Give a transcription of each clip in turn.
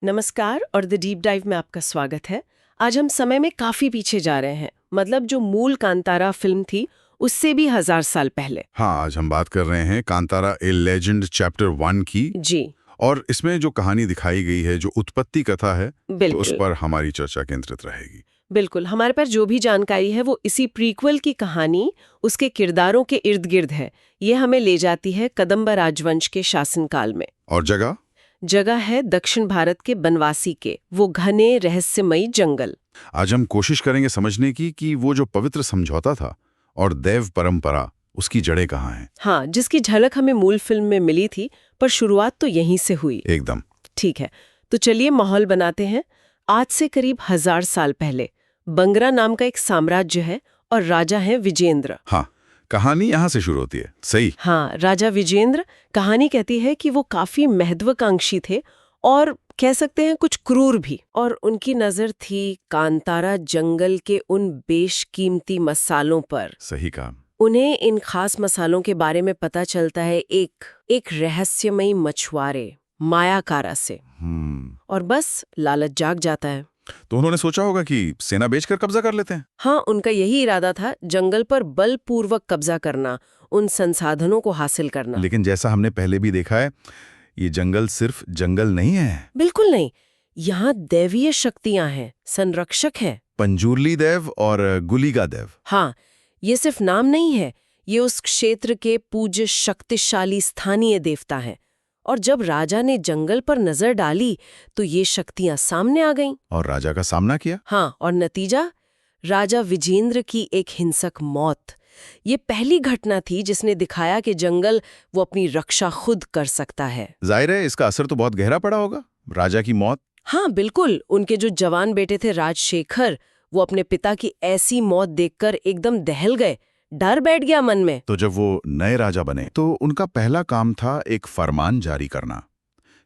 नमस्कार और the deep dive में आपका स्वागत है। आज हम समय में काफी पीछे जा रहे हैं, मतलब जो मूल कांतारा फिल्म थी उससे भी 1000 साल पहले। हाँ, आज हम बात कर रहे हैं कांतारा ए लेजेंड चैप्टर 1 की। जी और इसमें जो कहानी दिखाई गई है, जो उत्पत्ति कथा है, तो उस बिल्कुल पर हमारी चर्चा केंद्रित रहेगी। बिल्कुल हमारे पास जो भी जानकारी है वो इसी प्रीक्वल की कहानी, उसके किरदारों के इर्द गिर्द है। ये हमें ले जाती है कदंब राजवंश के शासनकाल में। और जगह है दक्षिण भारत के बनवासी के वो घने रहस्यमयी जंगल। आज हम कोशिश करेंगे समझने की कि वो जो पवित्र समझौता था और दैव परंपरा, उसकी जड़ें कहाँ हैं। हाँ, जिसकी झलक हमें मूल फिल्म में मिली थी, पर शुरुआत तो यहीं से हुई। एकदम ठीक है, तो चलिए माहौल बनाते हैं। आज से करीब 1000 साल पहले बंगरा नाम का एक साम्राज्य है और राजा है विजेंद्र। हाँ, कहानी यहाँ से शुरू होती है। सही। हाँ, राजा विजेंद्र। कहानी कहती है कि वो काफी महत्वाकांक्षी थे और कह सकते हैं कुछ क्रूर भी। और उनकी नजर थी कांतारा जंगल के उन बेशकीमती मसालों पर। सही कहा। उन्हें इन खास मसालों के बारे में पता चलता है एक रहस्यमयी मछुआरे मायाकारा से। और बस लालच जाग जाता है। तो उन्होंने सोचा होगा कि सेना बेचकर कब्जा कर लेते हैं। हाँ, उनका यही इरादा था, जंगल पर बलपूर्वक कब्जा करना, उन संसाधनों को हासिल करना। लेकिन जैसा हमने पहले भी देखा है, ये जंगल सिर्फ जंगल नहीं है। बिल्कुल नहीं, यहाँ दैवीय शक्तियां हैं, संरक्षक हैं। पंजूर्ली देव और गुलिगा देव। हाँ, ये सिर्फ नाम नहीं है, ये उस क्षेत्र के पूज्य शक्तिशाली स्थानीय देवता हैं। और जब राजा ने जंगल पर नजर डाली तो ये शक्तियां सामने आ गईं। और राजा का सामना किया। हाँ, और नतीजा राजा विजेंद्र की एक हिंसक मौत। ये पहली घटना थी जिसने दिखाया कि जंगल वो अपनी रक्षा खुद कर सकता है। जाहिर है इसका असर तो बहुत गहरा पड़ा होगा। राजा की मौत। हाँ बिल्कुल, उनके जो जवान बेटे थे राजशेखर, वो अपने पिता की ऐसी मौत देखकर एकदम दहल गए। डर बैठ गया मन में। तो जब वो नए राजा बने तो उनका पहला काम था एक फरमान जारी करना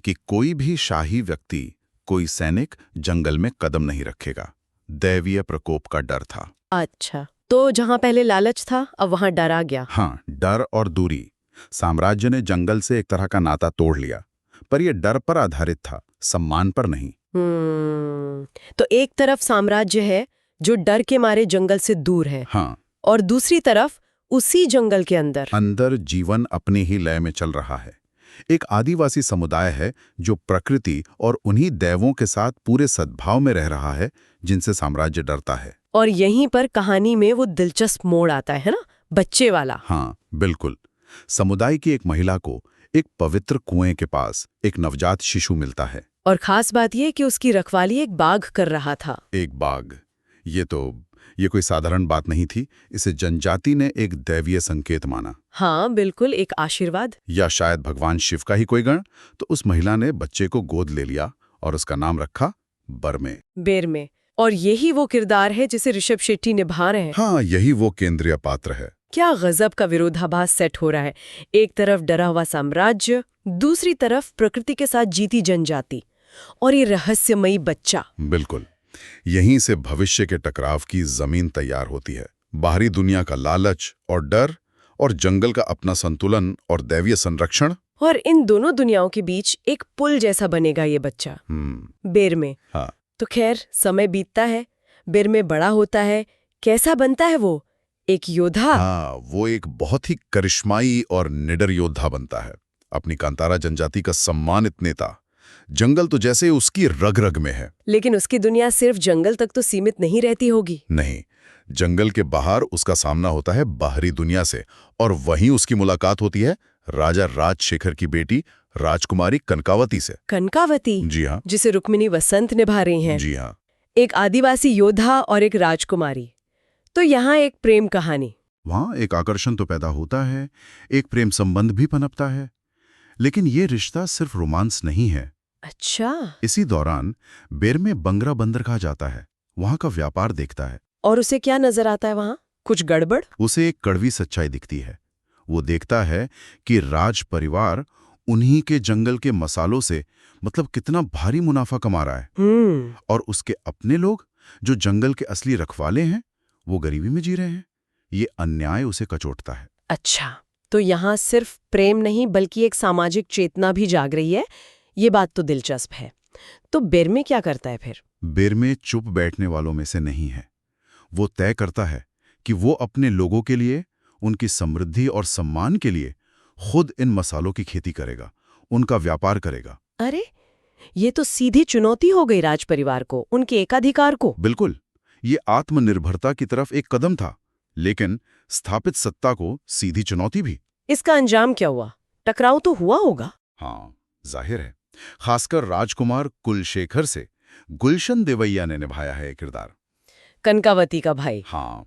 कि कोई भी शाही व्यक्ति, कोई सैनिक जंगल में कदम नहीं रखेगा। दैवीय प्रकोप का डर था। अच्छा, तो जहाँ पहले लालच था अब वहाँ डर आ गया। हाँ, डर और दूरी। साम्राज्य ने जंगल से एक तरह का नाता तोड़ लिया, पर यह डर पर आधारित था, सम्मान पर नहीं। तो एक तरफ साम्राज्य है जो डर के मारे जंगल से दूर है। हाँ, और दूसरी तरफ उसी जंगल के अंदर जीवन अपनी ही लय में चल रहा है। एक आदिवासी समुदाय है जो प्रकृति और उन्हीं दैवों के साथ पूरे सद्भाव में रह रहा है, जिनसे साम्राज्य डरता है। और यहीं पर कहानी में वो दिलचस्प मोड़ आता है ना, बच्चे वाला। हाँ बिल्कुल। समुदाय की एक महिला को एक पवित्र कुएं के पास एक नवजात शिशु मिलता है। और खास बात यह कि उसकी रखवाली एक बाघ कर रहा था। एक बाघ। ये कोई साधारण बात नहीं थी। इसे जनजाति ने एक दैवीय संकेत माना। हाँ बिल्कुल, एक आशीर्वाद, या शायद भगवान शिव का ही कोई गण। तो उस महिला ने बच्चे को गोद ले लिया और उसका नाम रखा बरमे। बेरमे। और यही वो किरदार है जिसे ऋषभ शेट्टी निभा रहे हैं। हाँ, यही वो केंद्रीय पात्र है। क्या गजब का विरोधाभास सेट हो रहा है। एक तरफ डरा हुआ साम्राज्य, दूसरी तरफ प्रकृति के साथ जीती जनजाति, और ये रहस्यमयी बच्चा। बिल्कुल, यहीं से भविष्य के टकराव की जमीन तैयार होती है। बाहरी दुनिया का लालच और डर, और जंगल का अपना संतुलन और दैवीय संरक्षण। और इन दोनों दुनियाओं के बीच एक पुल जैसा बनेगा ये बच्चा, बेरमे। हाँ। तो खैर, समय बीतता है, बेरमे बड़ा होता है। कैसा बनता है वो? एक योद्धा। हाँ, वो एक बहुत ही करिश्माई और निडर योद्धा बनता है। अपनी कांतारा जनजाति का सम्मानित नेता। जंगल तो जैसे उसकी रग रग में है। लेकिन उसकी दुनिया सिर्फ जंगल तक तो सीमित नहीं रहती होगी। नहीं, जंगल के बाहर उसका सामना होता है बाहरी दुनिया से, और वहीं उसकी मुलाकात होती है राजा राजशेखर की बेटी राजकुमारी कनकावती से। कनकावती? जी हाँ। जिसे रुक्मिणी वसंत निभा रही हैं। जी हाँ। एक आदिवासी योद्धा और एक राजकुमारी। तो यहाँ एक प्रेम कहानी। वहाँ एक आकर्षण तो पैदा होता है, एक प्रेम संबंध भी पनपता है। लेकिन ये रिश्ता सिर्फ रोमांस नहीं है। अच्छा। इसी दौरान बेरमे बंगरा बंदरगाह जाता है, वहाँ का व्यापार देखता है। और उसे क्या नजर आता है वहाँ? कुछ गड़बड़? उसे एक कड़वी सच्चाई दिखती है। वो देखता है कि राज परिवार उन्हीं के जंगल के मसालों से मतलब कितना भारी मुनाफा कमा रहा है। और उसके अपने लोग जो जंगल के असली रखवाले हैं, वो गरीबी में जी रहे हैं। ये अन्याय उसे कचोटता है। अच्छा, तो यहाँ सिर्फ प्रेम नहीं बल्कि एक सामाजिक चेतना भी जाग रही है। ये बात तो दिलचस्प है। तो बेरमे क्या करता है फिर? बेरमे चुप बैठने वालों में से नहीं है। वो तय करता है कि वो अपने लोगों के लिए, उनकी समृद्धि और सम्मान के लिए खुद इन मसालों की खेती करेगा, उनका व्यापार करेगा। अरे, ये तो सीधी चुनौती हो गई राज परिवार को, उनके एकाधिकार को। बिल्कुल, ये आत्मनिर्भरता की तरफ एक कदम था, लेकिन स्थापित सत्ता को सीधी चुनौती भी। इसका अंजाम क्या हुआ? टकराव तो हुआ होगा। हाँ, जाहिर है। खासकर राजकुमार कुलशेखर से गुलशन देवैया ने निभाया है ये किरदार। कनकावती का भाई। हाँ,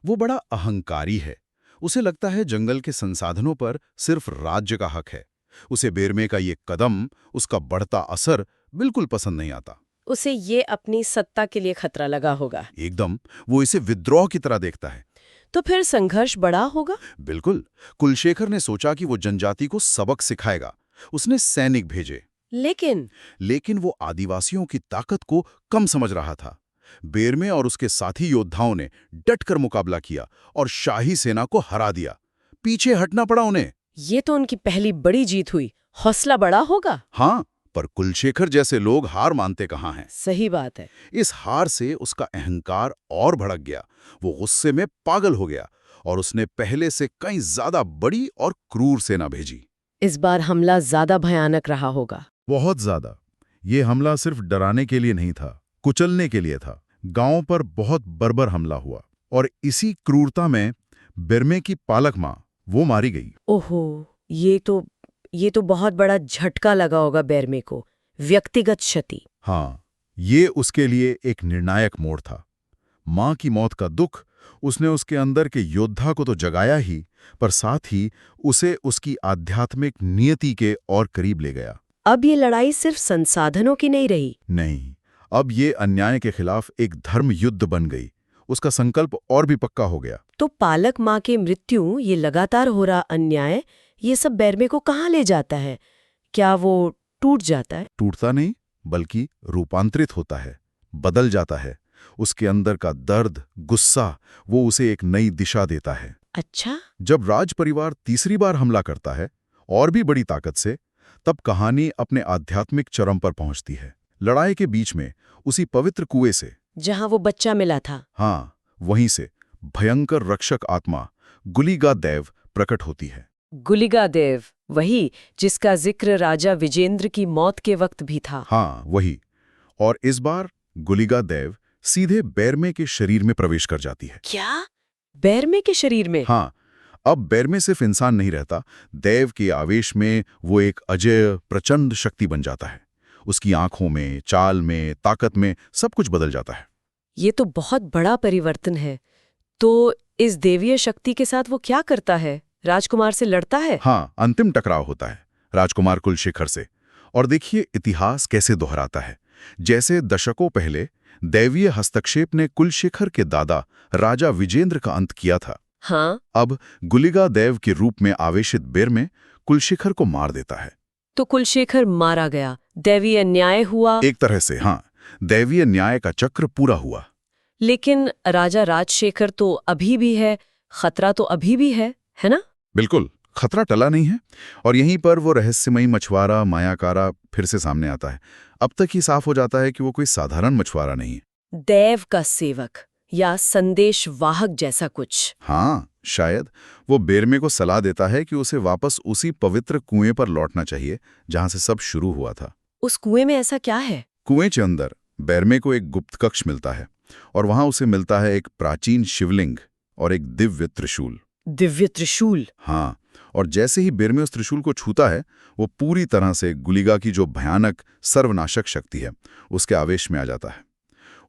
वो बड़ा अहंकारी है। उसे लगता है जंगल के संसाधनों पर सिर्फ राज्य का हक है। उसे बेरमे का ये कदम, उसका बढ़ता असर बिल्कुल पसंद नहीं आता। उसे ये अपनी सत्ता के लिए खतरा लगा होगा। एकदम, वो इसे विद्रोह की तरह देखता है। तो फिर संघर्ष बढ़ा होगा। बिल्कुल, कुलशेखर ने सोचा कि वो जनजाति को सबक सिखाएगा। उसने सैनिक भेजे, लेकिन वो आदिवासियों की ताकत को कम समझ रहा था। बेरमे और उसके साथी योद्धाओं ने डटकर मुकाबला किया और शाही सेना को हरा दिया। पीछे हटना पड़ा उन्हें। ये तो उनकी पहली बड़ी जीत हुई। हौसला बड़ा होगा। हाँ, पर कुलशेखर जैसे लोग हार मानते कहाँ हैं। सही बात है। इस हार से उसका अहंकार और भड़क गया। वो गुस्से में पागल हो गया और उसने पहले से कई ज्यादा बड़ी और क्रूर सेना भेजी। इस बार हमला ज्यादा भयानक रहा होगा। बहुत ज्यादा। ये हमला सिर्फ डराने के लिए नहीं था, कुचलने के लिए था। गांव पर बहुत बर्बर हमला हुआ और इसी क्रूरता में बेरमे की पालक मां, वो मारी गई। ओहो, ये तो बहुत बड़ा झटका लगा होगा बेरमे को। व्यक्तिगत क्षति। हाँ, ये उसके लिए एक निर्णायक मोड़ था। मां की मौत का दुख उसने उसके अंदर के योद्धा को तो जगाया ही, पर साथ ही उसे उसकी आध्यात्मिक नियति के और करीब ले गया। अब ये लड़ाई सिर्फ संसाधनों की नहीं रही। नहीं, अब ये अन्याय के खिलाफ एक धर्म युद्ध बन गई। उसका संकल्प और भी पक्का हो गया। तो पालक माँ के मृत्यु, ये लगातार हो रहा अन्याय, ये सब बेरमे को कहाँ ले जाता है? क्या वो टूट जाता है? टूटता नहीं, बल्कि रूपांतरित होता है, बदल जाता है। उसके अंदर का दर्द, गुस्सा, वो उसे एक नई दिशा देता है। अच्छा। जब राज परिवार तीसरी बार हमला करता है, और भी बड़ी ताकत से, तब कहानी अपने आध्यात्मिक चरम पर पहुंचती है। लड़ाई के बीच में, उसी पवित्र कुएं से, जहां वो बच्चा मिला था। हाँ, वहीं से भयंकर रक्षक आत्मा गुलिगा देव प्रकट होती है। गुलिगा देव, वही जिसका जिक्र राजा विजेंद्र की मौत के वक्त भी था। हाँ, वही। और इस बार गुलिगा देव सीधे बेरमे के शरीर में प्रवेश कर जाती है। क्या? बेरमे के शरीर में? हाँ, अब बेरमे सिर्फ इंसान नहीं रहता। देव के आवेश में वो एक अजय, प्रचंड शक्ति बन जाता है। उसकी आंखों में, चाल में, ताकत में सब कुछ बदल जाता है। ये तो बहुत बड़ा परिवर्तन है। तो इस देवीय शक्ति के साथ वो क्या करता है? राजकुमार से लड़ता है? हाँ, अंतिम टकराव होता है राजकुमार कुलशेखर से। और देखिए इतिहास कैसे दोहराता है। जैसे दशकों पहले दैवीय हस्तक्षेप ने कुलशेखर के दादा राजा विजेंद्र का अंत किया था। हाँ। अब गुलिगा देव के रूप में आवेशित बेरमे कुलशेखर को मार देता है। तो कुलशेखर मारा गया, दैवीय न्याय हुआ। एक तरह से हाँ, दैवीय न्याय का चक्र पूरा हुआ। लेकिन राजा राजशेखर तो अभी भी है, खतरा तो अभी भी है ना? बिल्कुल, खतरा टला नहीं है। और यहीं पर वो रहस्यमयी मछुआरा मायाकारा फिर से सामने आता है। अब तक ही साफ हो जाता है कि वो कोई साधारण मछुआरा नहीं है। देव का सेवक या संदेशवाहक जैसा कुछ। हाँ, शायद वो बेरमे को सलाह देता है कि उसे वापस उसी पवित्र कुएं पर लौटना चाहिए जहां से सब शुरू हुआ था। उस कुएं में ऐसा क्या है? कुएं के अंदर बेरमे को एक गुप्त कक्ष मिलता है और वहां उसे मिलता है एक प्राचीन शिवलिंग और एक दिव्य त्रिशूल। दिव्य त्रिशूल? हाँ, और जैसे ही बेरमे उस त्रिशूल को छूता है, वो पूरी तरह से गुलिगा की जो भयानक सर्वनाशक शक्ति है उसके आवेश में आ जाता है।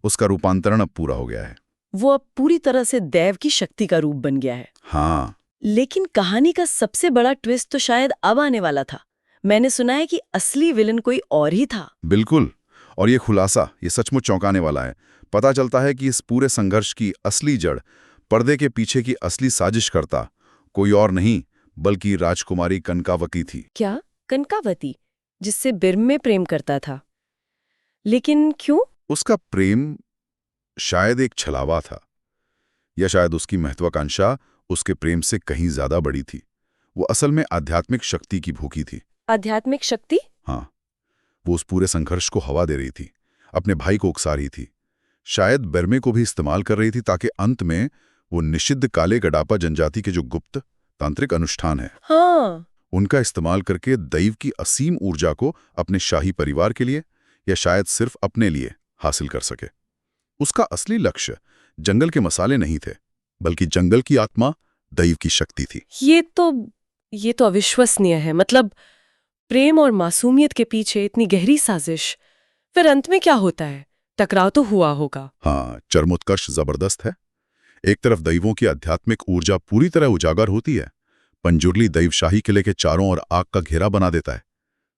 उसका रूपांतरण अब पूरा हो गया है। वो अब पूरी तरह से देव की शक्ति का रूप बन गया है। हाँ, लेकिन कहानी का सबसे बड़ा ट्विस्ट तो शायद अब आने वाला था। मैंने सुना है कि असली विलन कोई और ही था। बिल्कुल, और ये खुलासा, ये सचमुच चौंकाने वाला है। पता चलता है कि इस पूरे संघर्ष की असली जड़, पर्दे के पीछे की असली साजिशकर्ता कोई और नहीं बल्कि राजकुमारी कनकावती थी। क्या? कनकावती, जिससे बेरमे प्रेम करता था? लेकिन क्यों? उसका प्रेम शायद एक छलावा था, या शायद उसकी महत्वाकांक्षा उसके प्रेम से कहीं ज्यादा बड़ी थी। वो असल में आध्यात्मिक शक्ति की भूखी थी। आध्यात्मिक शक्ति? हाँ, वो उस पूरे संघर्ष को हवा दे रही थी, अपने भाई को उकसा रही थी, शायद बर्मे को भी इस्तेमाल कर रही थी ताकि अंत में वो निषिद्ध काले गडापा जनजाति के जो गुप्त तांत्रिक अनुष्ठान है, हाँ, उनका इस्तेमाल करके दैव की असीम ऊर्जा को अपने शाही परिवार के लिए या शायद सिर्फ अपने लिए हासिल कर सके। उसका असली लक्ष्य जंगल के मसाले नहीं थे, बल्कि जंगल की आत्मा, दैव की शक्ति थी। ये तो अविश्वसनीय है। मतलब प्रेम और मासूमियत के पीछे इतनी गहरी साजिश। फिर अंत में क्या होता है? टकराव तो हुआ होगा। हाँ, चरमोत्कर्ष जबरदस्त है। एक तरफ दैवों की आध्यात्मिक ऊर्जा पूरी तरह उजागर होती है। पंजुर्ली दैव शाही किले के चारों ओर आग का घेरा बना देता है,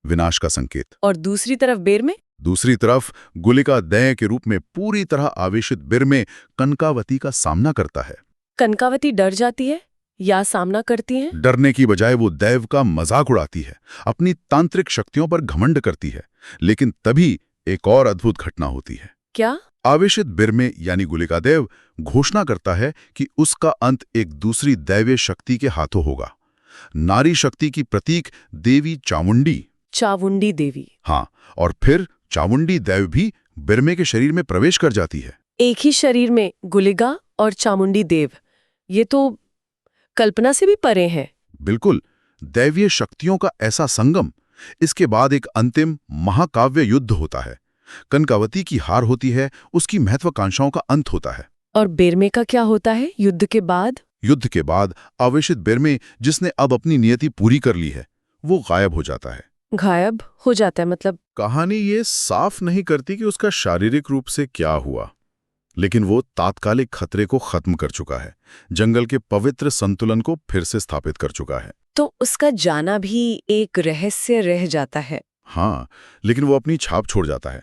विनाश का संकेत। और दूसरी तरफ बेर में? दूसरी तरफ गुलिका दैय के रूप में पूरी तरह आवेशित बिर में कनकावती का सामना करता है। कनकावती डर जाती है या सामना करती है? डरने की बजाय वो दैव का मजाक उड़ाती है, अपनी तांत्रिक शक्तियों पर घमंड करती है। लेकिन तभी एक और अद्भुत घटना होती है। क्या? आवेशित बिर में यानी गुलिका देव घोषणा करता है कि उसका अंत एक दूसरी दैवीय शक्ति के हाथों होगा। नारी शक्ति की प्रतीक देवी चामुंडी। चामुंडी देवी। हाँ, और फिर चामुंडी दैव भी बिरमे के शरीर में प्रवेश कर जाती है। एक ही शरीर में गुलिका और चामुंडी देव, ये तो कल्पना से भी परे है। बिल्कुल, दैवीय शक्तियों का ऐसा संगम। इसके बाद एक अंतिम महाकाव्य युद्ध होता है। कनकावती की हार होती है, उसकी महत्वाकांक्षाओं का अंत होता है। और बेरमे का क्या होता है युद्ध के बाद? युद्ध के बाद आवेशित बेरमे, जिसने अब अपनी नियति पूरी कर ली है, वो गायब हो जाता है। गायब हो जाता है मतलब? कहानी ये साफ नहीं करती कि उसका शारीरिक रूप से क्या हुआ, लेकिन वो तात्कालिक खतरे को खत्म कर चुका है, जंगल के पवित्र संतुलन को फिर से स्थापित कर चुका है। तो उसका जाना भी एक रहस्य रह जाता है। हाँ, लेकिन वो अपनी छाप छोड़ जाता है।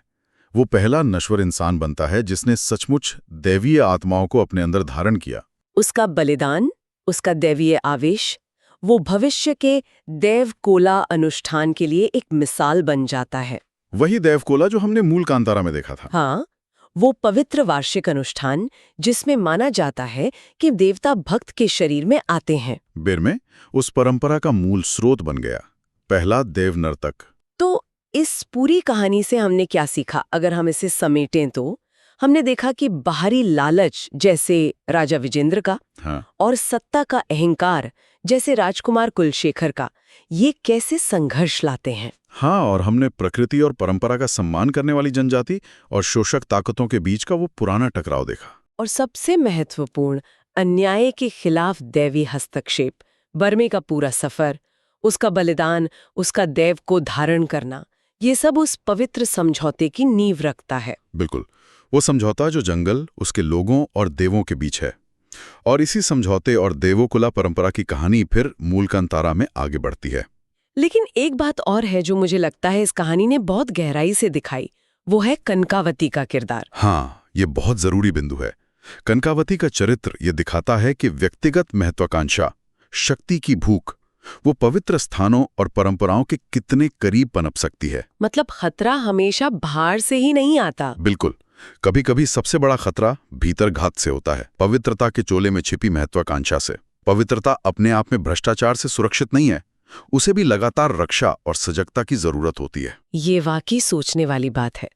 वो पहला नश्वर इंसान बनता है जिसने सचमुच दैवीय आत्माओं को अपने अंदर धारण किया। उसका बलिदान, उसका दैवीय आवेश, वो भविष्य के देवकोला अनुष्ठान के लिए एक मिसाल बन जाता है। वही देवकोला जो हमने मूल कांतारा में देखा था। हाँ, वो पवित्र वार्षिक अनुष्ठान जिसमें माना जाता है कि देवता भक्त के शरीर में आते हैं। बिरमे उस परंपरा का मूल स्रोत बन गया, पहला देव नर्तक। तो इस पूरी कहानी से हमने क्या सीखा? अगर हम इसे समेटें तो हमने देखा कि बाहरी लालच जैसे राजा विजेंद्र का, हाँ, और सत्ता का अहंकार जैसे राजकुमार कुलशेखर का, ये कैसे संघर्ष लाते हैं। हाँ, और हमने प्रकृति और परंपरा का सम्मान करने वाली जनजाति और शोषक ताकतों के बीच का वो पुराना टकराव देखा। और सबसे महत्वपूर्ण, अन्याय के खिलाफ दैवी हस्तक्षेप, बर्मे का पूरा सफर, उसका बलिदान, उसका दैव को धारण करना, ये सब उस पवित्र समझौते की नींव रखता है। बिल्कुल, वो समझौता जो जंगल, उसके लोगों और देवों के बीच है। और इसी समझौते और देवोकुला परंपरा की कहानी फिर मूल कांतारा में आगे बढ़ती है। लेकिन एक बात और है जो मुझे लगता है इस कहानी ने बहुत गहराई से दिखाई, वो है कनकावती का किरदार। हाँ, ये बहुत जरूरी बिंदु है। कनकावती का चरित्र ये दिखाता है कि व्यक्तिगत महत्वाकांक्षा, शक्ति की भूख, वो पवित्र स्थानों और परंपराओं के कितने करीब पनप सकती है। मतलब खतरा हमेशा बाहर से ही नहीं आता। बिल्कुल, कभी कभी सबसे बड़ा खतरा भीतर घात से होता है, पवित्रता के चोले में छिपी महत्वाकांक्षा से। पवित्रता अपने आप में भ्रष्टाचार से सुरक्षित नहीं है, उसे भी लगातार रक्षा और सजगता की जरूरत होती है। ये वाकई सोचने वाली बात है।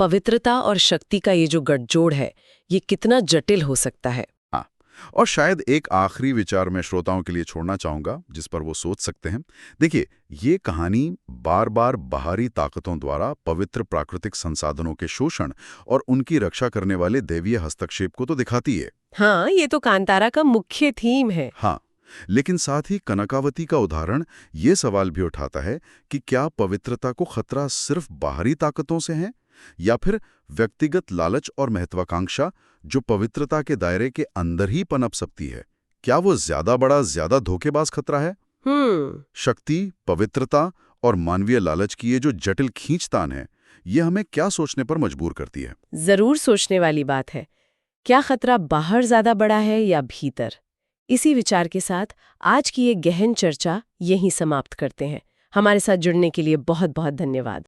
पवित्रता और शक्ति का ये जो गठजोड़ है, ये कितना जटिल हो सकता है। हाँ, और शायद एक आखिरी विचार मैं श्रोताओं के लिए छोड़ना चाहूंगा जिस पर वो सोच सकते हैं। देखिए, ये कहानी बार बार बाहरी ताकतों द्वारा पवित्र प्राकृतिक संसाधनों के शोषण और उनकी रक्षा करने वाले दैवीय हस्तक्षेप को तो दिखाती है। हाँ, ये तो कांतारा का मुख्य थीम है। हाँ, लेकिन साथ ही कनकावती का उदाहरण ये सवाल भी उठाता है कि क्या पवित्रता को खतरा सिर्फ बाहरी ताकतों से है, या फिर व्यक्तिगत लालच और महत्वाकांक्षा जो पवित्रता के दायरे के अंदर ही पनप सकती है, क्या वो ज्यादा बड़ा, ज्यादा धोखेबाज खतरा है? शक्ति, पवित्रता और मानवीय लालच की ये जो जटिल खींचतान है, ये हमें क्या सोचने पर मजबूर करती है? जरूर सोचने वाली बात है। क्या खतरा बाहर ज्यादा बड़ा है या भीतर? इसी विचार के साथ आज की ये गहन चर्चा यहीं समाप्त करते हैं। हमारे साथ जुड़ने के लिए बहुत बहुत धन्यवाद।